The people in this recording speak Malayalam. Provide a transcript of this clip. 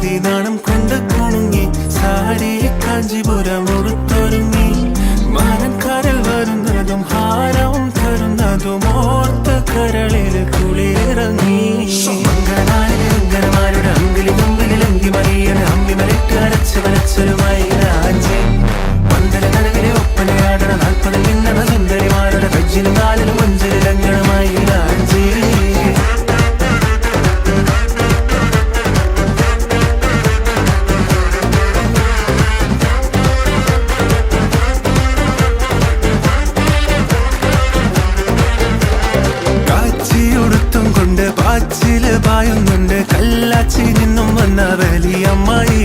നാണം കൊണ്ട് കുണുങ്ങി സാരി കാഞ്ചിപുരം ഉടുത്തൊരുങ്ങി മാനക്കാരൽ വരുന്നതും ഹാരവും തരുന്നതും ഓർത്ത് കരളിൽ കുളിരിറങ്ങി മംഗളനാളിലെ അങ്കിലി മുമ്പിൽ അങ്കി മറിയണ അമ്പി മരിട്ട് അരച്ച് വരച്ചൊരുമായി രാജി പന്തല കനവിലെ ഒപ്പനയാടണ 40 നിന്നണ സുന്ദരിമാരുടെ കജ്ജിലും കാലിലും മഞ്ചലിൽ അങ്കണമായി രാജി പാച്ചില് പായുന്നുണ്ട് കല്ലാച്ചി നിന്നും വന്ന വലിയമ്മായി